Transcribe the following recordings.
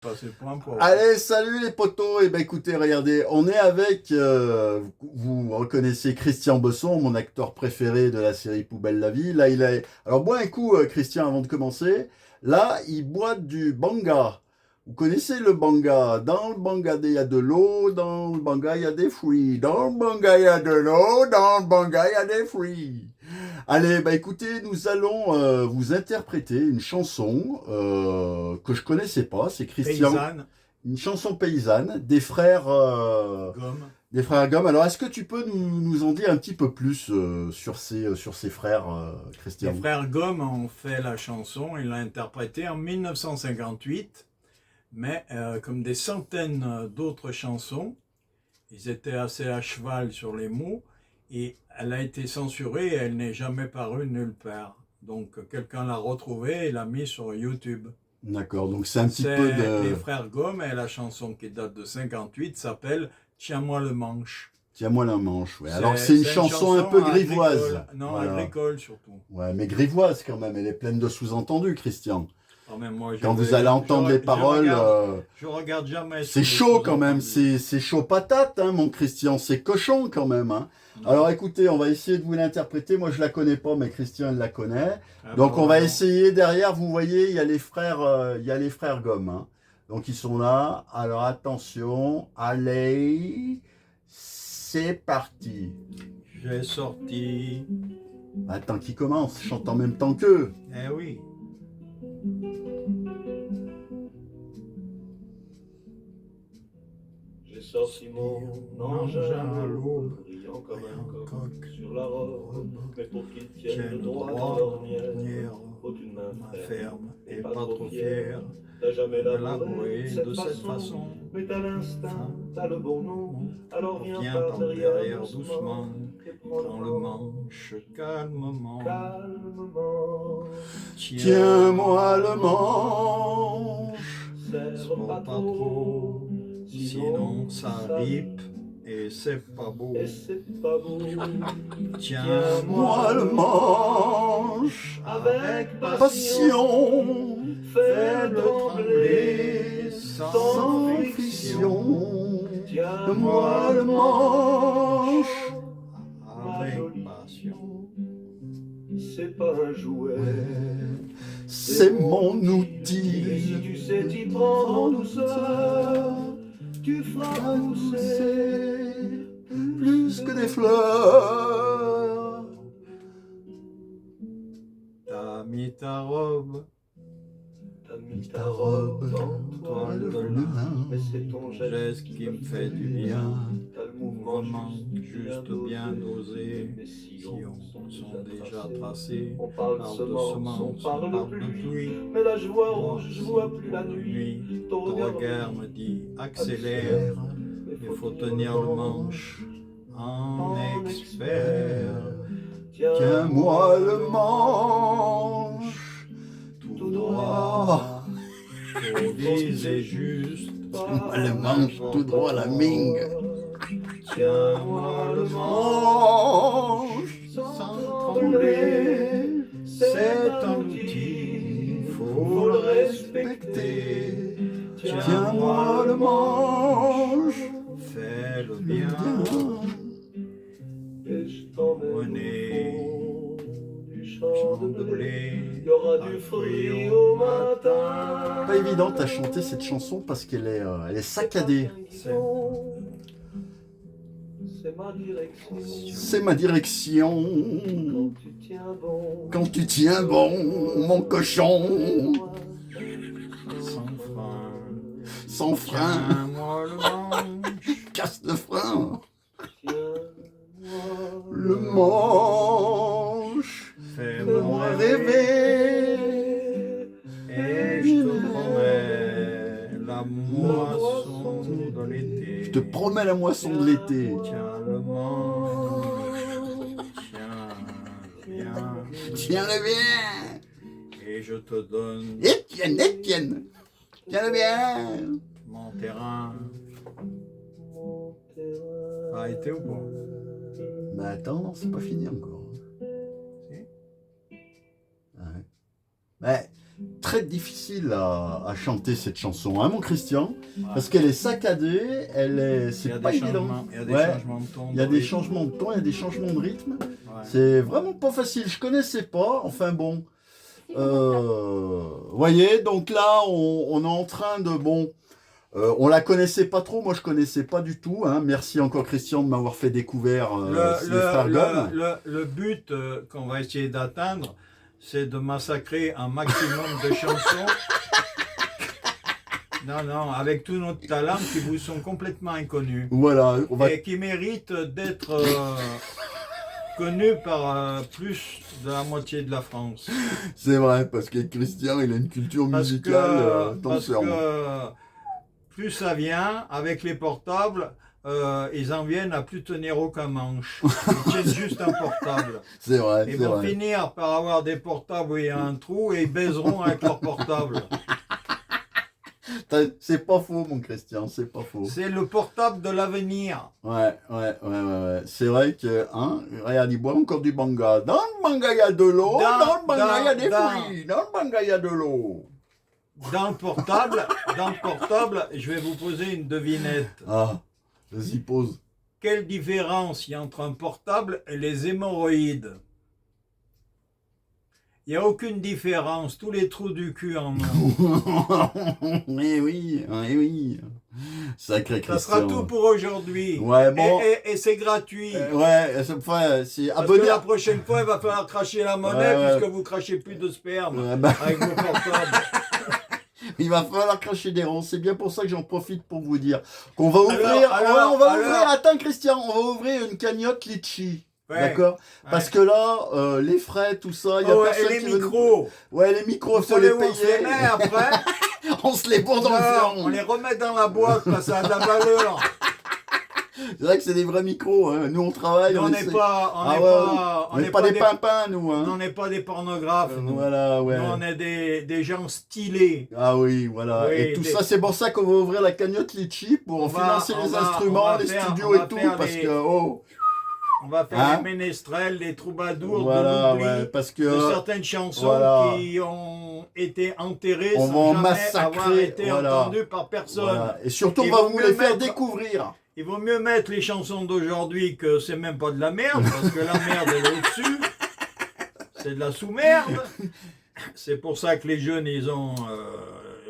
Passer point pour. Allez, salut les potos. Et ben écoutez, regardez, on est avec, vous reconnaissez Christian Besson, mon acteur préféré de la série Poubelle la vie. Là, il est. Alors bois un coup, Christian, avant de commencer. Là, il boit du banga. Vous connaissez le banga? Dans le banga, il y a de l'eau. Dans le banga, il y a des fruits. Dans le banga, il y a de l'eau. Dans le banga, il y a des fruits. Allez, bah écoutez, nous allons vous interpréter une chanson que je connaissais pas. C'est Christian, Paysanne, une chanson paysanne gomme. des frères Gomme. Alors, est-ce que tu peux nous en dire un petit peu plus sur ces frères, Les Christian? frères Gomme ont fait la chanson, ils l'ont interprétée en 1958, mais comme des centaines d'autres chansons, ils étaient assez à cheval sur les mots et elle a été censurée et elle n'est jamais parue nulle part. Donc quelqu'un l'a retrouvée et l'a mise sur YouTube. D'accord, donc c'est un petit peu C'est les de... frères Gomme et la chanson qui date de 58 s'appelle Tiens-moi le manche. Tiens-moi la manche, ouais. Alors, c'est une C'est une chanson un chanson peu grivoise. agricole, non Voilà. agricole surtout. Ouais, mais grivoise quand même. Elle est pleine de sous-entendus, Christian. Quand même, moi, Quand vous allez entendre les paroles... je regarde jamais c'est tous les chaud quand même, sous-entendus. c'est chaud patate, hein, mon Christian, c'est cochon quand même. Hein. Non. Alors écoutez, on va essayer de vous l'interpréter. Moi je la connais pas, mais Christian elle la connaît. Ah ben Donc on va voyons. essayer derrière. Vous voyez, il y a les frères Gomme. Hein. Donc ils sont là. Alors attention, allez, c'est parti. J'ai sorti. Attends qui commence, chante en même temps qu'eux. Eh oui. J'ai sorti mon engin à l'aube, brillant comme un coq sur la robe. Mais pour qu'il tienne droit à l'ornière, faut une main ferme et pas trop fière. T'as jamais labouré de cette façon, mais t'as l'instinct, t'as le bon nom. Alors viens par derrière doucement et prends le manche calmement. calmement. Tiens-moi le manche. Serre pas trop, Sinon ça ripe et c'est pas beau. et c'est pas beau. Moi le manche. Avec Passion. fais trembler Sans sans friction, Tiens-moi moi le manche. Avec passion. C'est pas un jouet. C'est mon Et si outil. tu sais t'y prendre en douceur, tu feras pousser Plus que des fleurs. T'as mis ta robe, T'as mis ta robe en toile de lin, mais c'est ton geste geste qui me fait du bien. T'as le mouvement Mouvement juste bien dosé. Mais si Sillons on sont déjà tracés. On parle de semences, on parle de pluie. Mais là je vois rouge, je vois plus la nuit. Ton regard me dit accélère. Il faut tenir le manche en expert. Tiens-moi le manche. Tout droit. Faut viser juste. Tiens-moi le manche tout droit la mingue. Tiens-moi le Manche. sans trembler. C'est un outil, faut le respecter. Tiens-moi le manche. Fais le bien. Et je t'emmène Prenez au fond du champ champ de de blé. blé. Il y aura du fruit au matin. Pas évident à chanter cette chanson parce qu'elle elle est saccadée. C'est ma direction. C'est ma direction. Quand tu tiens bon. Quand tu tiens bon, mon cochon. Sans frein. Sans frein. Tiens-moi le manche. Casse le frein. Tiens-moi Le manche. Fais-moi Fais-moi rêver. rêver. Et je te promets la moisson de l'été. Je te promets la moisson de l'été. Tiens le manche. Tiens, viens. Tiens-le bien. Et je te donne Étienne, Étienne. Tiens-le bien. mon terrain. mon terrain. Arrêtez ou pas? Mais attends, non, c'est pas fini encore. Si. Ouais. Mais très difficile à chanter cette chanson, hein, mon Christian, Ouais. parce qu'elle est saccadée, Il y c'est a pas des évident. changements, il y a des Ouais. changements de ton. Il y a de des rythme. changements de ton, il y a des changements de rythme. Ouais. C'est vraiment pas facile. Je connaissais pas. Enfin bon. Voyez, donc là, on est en train de bon. On la connaissait pas trop. Moi, je connaissais pas du tout. Hein. Merci encore Christian de m'avoir fait découvrir les frères Gomme. Le but qu'on va essayer d'atteindre, c'est de massacrer un maximum de chansons. Non, avec tout notre talent qui vous sont complètement inconnus. Voilà, on va. Et qui méritent d'être connus par plus de la moitié de la France. C'est vrai parce que Christian, il a une culture Parce musicale que danseur. plus ça vient, avec les portables, ils en viennent à plus tenir aucun manche. Ils tiennent juste un portable. C'est vrai, Ils c'est vont vrai. finir par avoir des portables où il y a un trou et ils baiseront avec leur portable. C'est pas faux, mon Christian, c'est pas faux. C'est le portable de l'avenir. Ouais. C'est vrai que, hein, regarde, il boit encore du banga. Dans le banga, il y a de l'eau. Dans le banga, il y a des fruits. Dans le banga, il y a de l'eau. Dans le portable, je vais vous poser une devinette. Ah, vas-y, pose. Quelle différence il y a entre un portable et les hémorroïdes? Il n'y a aucune différence. Tous les trous du cul en ont. Eh oui. Sacré Christian. Ça sera tout pour aujourd'hui. Ouais, bon. Et c'est gratuit. Ouais, cette fois, c'est Parce abonné. que la prochaine fois, il va falloir cracher la monnaie Ouais. puisque vous crachez plus de sperme Ouais, bah, avec vos portables. il va falloir cracher des ronds. C'est bien pour ça que j'en profite pour vous dire qu'on va ouvrir. Alors, on va ouvrir. Attends, Christian, on va ouvrir une cagnotte litchi. Ouais. D'accord. Ouais. Parce que là, les frais, tout ça, il y a Oh, personne et les qui veut nous- micros. Ouais, les micros, Vous faut savez les où on se les payer. met après? On se les bourre dans le Non, front. on les remet dans la boîte parce que ça a de la valeur. C'est vrai que c'est des vrais micros. Hein. Nous, on travaille. on n'est essaie- pas, on n'est pas des pimpins, nous. Hein. on n'est pas des pornographes. Nous. Voilà, ouais. Nous, on est des gens stylés. Ah oui, voilà. Oui, et tout ça, c'est pour ça qu'on va ouvrir la cagnotte litchi pour financer les instruments, les studios et tout, parce que On va faire Hein? les ménestrels, les troubadours voilà, de l'oubli, ouais, parce que de certaines chansons voilà. qui ont été enterrées On va sans en jamais massacrer, avoir été voilà. entendues par personne. voilà. Et surtout, on Il va vaut vous mieux les faire mettre- découvrir. Il vaut mieux mettre les chansons d'aujourd'hui que c'est même pas de la merde, parce que la merde elle est au-dessus. C'est de la sous-merde. C'est pour ça que les jeunes, ils ont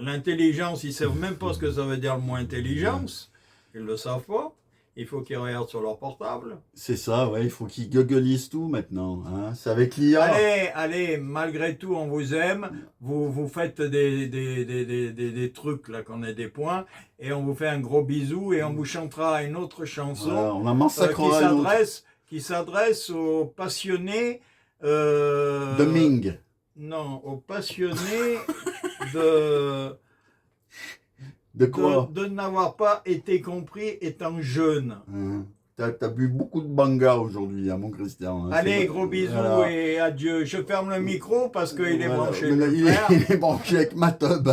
l'intelligence, ils savent même pas ce que ça veut dire le mot intelligence. Ils le savent pas. Il faut qu'ils regardent sur leur portable. C'est ça, ouais, il faut qu'ils googlisent tout maintenant. Hein. C'est avec l'IA. Allez, malgré tout, on vous aime. Vous faites des trucs, là, qu'on ait des points. Et on vous fait un gros bisou et on vous chantera une autre chanson Voilà, on a massacré un autre. qui s'adresse aux passionnés. De Ming. Non, aux passionnés de De quoi de n'avoir pas été compris étant jeune. Hein. T'as bu beaucoup de banga aujourd'hui, hein, mon Christian. Hein. Allez, C'est- gros bisous voilà. et adieu. Je ferme le micro parce qu'il est Voilà. branché. Mais là, le il, est, frère. il est branché avec ma tub.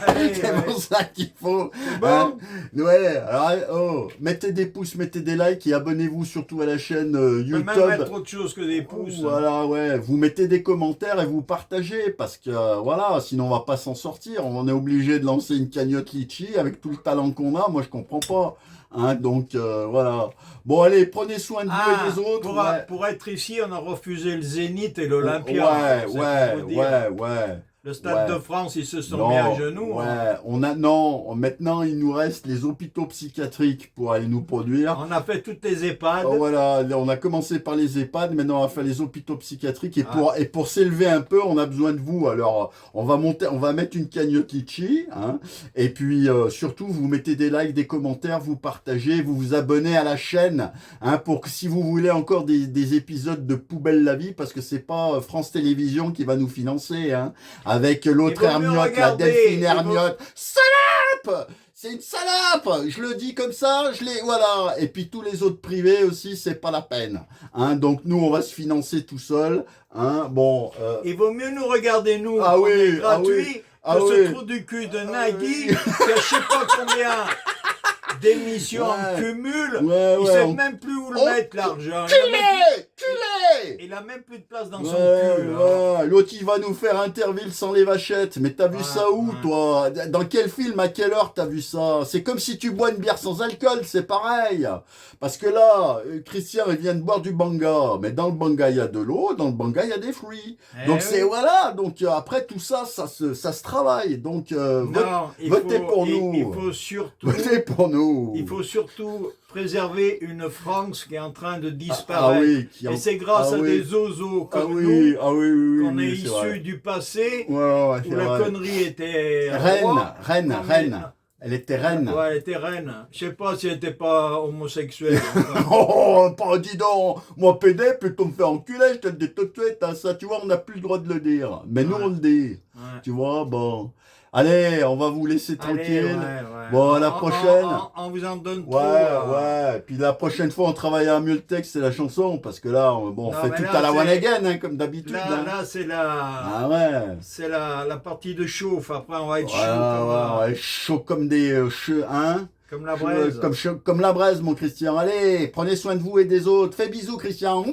Allez, C'est ouais. pour ça qu'il faut. C'est bon. Hein. Ouais, alors, mettez des pouces, mettez des likes et abonnez-vous surtout à la chaîne On peut même YouTube. mettre autre chose que des pouces. Voilà, ouais. Vous mettez des commentaires et vous partagez parce que voilà, sinon on va pas s'en sortir. On est obligé de lancer une cagnotte litchi avec tout le talent qu'on a. Moi, je comprends pas. Hein, donc voilà. Bon, allez, prenez soin de vous et des autres. Ouais. Pour être ici, on a refusé le Zénith et l'Olympia. Ouais, C'est ouais, pour vous dire. ouais. Le Stade Ouais. de France, ils se sont Non, mis à genoux. Ouais, hein. maintenant il nous reste les hôpitaux psychiatriques pour aller nous produire. On a fait toutes les EHPAD. Oh, voilà, on a commencé par les EHPAD, maintenant on va faire les hôpitaux psychiatriques et Ah. pour s'élever un peu, on a besoin de vous. Alors, on va mettre une cagnotte litchi, hein, et puis surtout vous mettez des likes, des commentaires, vous partagez, vous vous abonnez à la chaîne, hein, pour que si vous voulez encore des épisodes de Poubelle la vie, parce que c'est pas France Télévisions qui va nous financer, hein, avec l'autre Il vaut mieux Hermiote, la regarder, Delphine il vaut- Hermiote, salope! C'est une salope! Je le dis comme ça, voilà. Et puis tous les autres privés aussi, c'est pas la peine. Hein, donc nous, on va se financer tout seul. Hein, bon. Il vaut mieux nous regarder, nous, Ah on oui, est ah gratuit, oui, ah que ce oui. trou du cul de Ah Nagui, oui. qui a je sais pas combien d'émissions en Ouais. cumul. Ouais, Il ouais, sait on- même plus où le Oh, mettre, l'argent. Culé! Culé! Il il a même plus de place dans son Ouais, cul. Là. ouais. L'autre, il va nous faire Interville sans les vachettes. Mais t'as vu Ouais, ça où, ouais. toi? Dans quel film, à quelle heure t'as vu ça? C'est comme si tu bois une bière sans alcool, c'est pareil. Parce que là, Christian, il vient de boire du banga. Mais dans le banga, il y a de l'eau, dans le banga, il y a des fruits. Eh Donc oui. c'est, voilà. Donc après, tout ça, ça se travaille. Donc Non, votez pour nous. Il faut surtout, votez pour nous. il faut surtout préserver une France qui est en train de Ah disparaître. oui, Et c'est grâce ah à oui. des ozos Ah comme oui, nous ah oui, oui, oui, qu'on oui, est c'est vrai. issus du passé Ouais, ouais, où c'est la vrai. connerie était Reine, roi, reine, comme reine. Elle était reine. Ouais, elle était reine. Je sais pas si elle était pas homosexuelle. Enfin. Oh, pas dis donc. Moi, PD, plutôt me faire enculer, je te le dis tout de suite. Hein. Ça, tu vois, on n'a plus le droit de le dire. Mais nous, Ouais. on le dit. Ouais. Tu vois, bon. Allez, on va vous laisser Allez, tranquille. ouais. Bon, à la prochaine. On vous en donne Ouais, trop. ouais. Puis la prochaine fois, on travaillera mieux le texte et la chanson. Parce que là, on Non, fait mais tout là, à la c'est- one again, hein, comme d'habitude. Là, hein. là c'est Ah ouais. la partie de chauffe. Après, on va être chaud Ouais, chaud comme des hein. comme la braise. Comme la braise, mon Christian. Allez, prenez soin de vous et des autres. Fais bisous, Christian. Mouah.